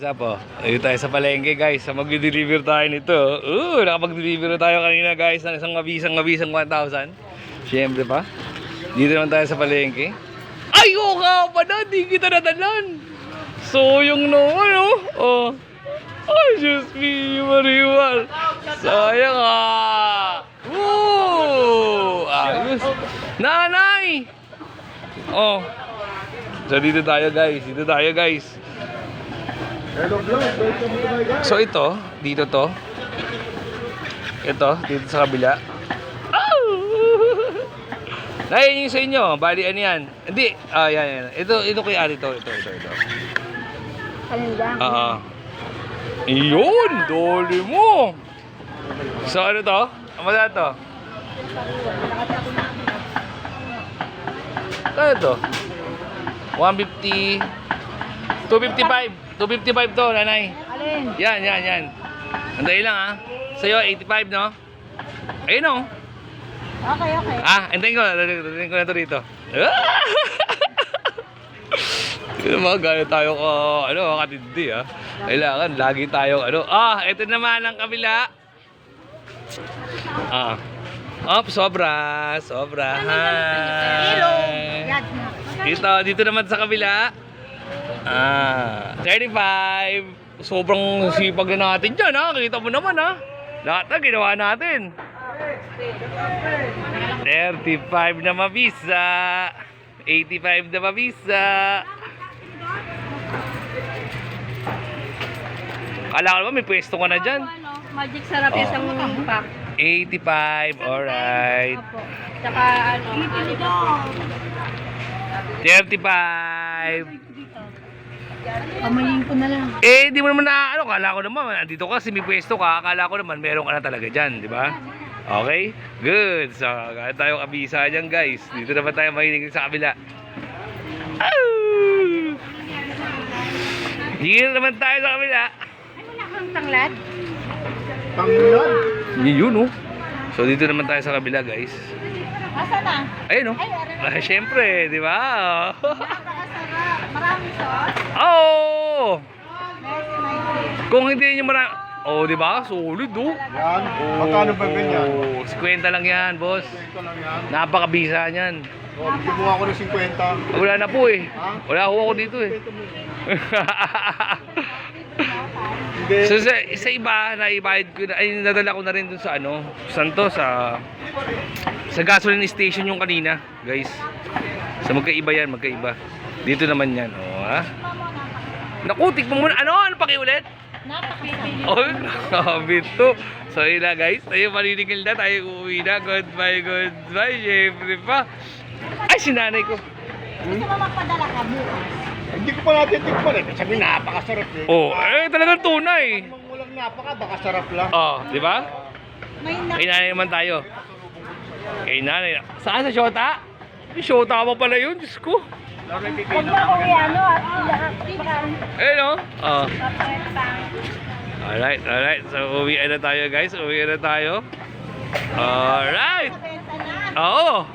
Isa po, ayun tayo sa palengke guys. Mag-deliver tayo nito. Nakapag-deliver tayo kanina guys ng isang mabisang 1,000. Siyempre pa. Dito naman tayo sa palengke. Ay, oo nga pa na, di kita nadalan. So, yung naman, oh. Ay, just me, Mariwal. Sayang ah. Ayos. Nanay! Oh. So, dito tayo guys. So, ito, dito to. Ito, dito sa kabila. Nay, yung sa inyo, bali ano yan? Hindi, yan. Ito kay Ari to. Ito. Kalinda. Iyon, doli mo. So, ano to? Ano ba to? Kaya to? 150, 255 to, nanay. Alin? Yan. Anday lang ha. Sa'yo, 85, no? Ayun o. Okay. Antayin ko na to rito. Gano'n tayo katindi ha. Kailangan, lagi tayo ito naman ang kabila. Sobra. Dito naman sa kabila. 35. Sobrang sipag na natin dyan ha. Kita mo naman ha. Lahat na ginawa natin. 35 na mabisa. 85 na mabisa. Kala ko naman may pwesto ka na dyan. Magic sarap isang pack. 85, alright. Opo. Tsaka 35. Pamayin ko na lang. Di mo naman kala ko naman, andito ka kasi may pwesto ka, akala ko naman meron ka na talaga dyan, di ba? Okay? Good. So, kaya tayo kabisa dyan guys. Dito naman tayo mahinig sa kabila. Dito naman tayo sa kabila. Ano na kang tanglad? Tanglad? Yun So, dito naman tayo sa kabila guys. Asa na? Ayun syempre, di ba? Napakasarap. Maraming sauce. Kung hindi nyo di ba? Solid Yan. Magkano ba ganyan? 50 lang yan, boss. Ito lang yan. Napakabisa niyan. Bigyan mo ako ng 50. Wala na po eh. Wala ako dito eh. Hindi. So sa iba, naibayad ko na, nadala ko na rin dun sa saan to? Sa gasoline station yung kanina, guys. So magkaiba yan, Dito naman yan, Naku, tikman mo na. Ano pakiulit? Napakabit to. So yun na guys, tayo maninigil na, tayo uuwi na. Goodbye, syempre pa. Ay, sinanay ko. Gusto mo magpadala ka bukas? Hindi ko pa natin tikman eh. Sabi napakasarap eh. Talagang tunay. Anong walang baka sarap lang. Di ba? May Kay nanay naman tayo. Kay nanay. Saan sa Shota? May Shota pa pala yun, Diyos ko. Huwag na kung ano at Ayun Alright. So, uwi na tayo guys. Alright. Oo.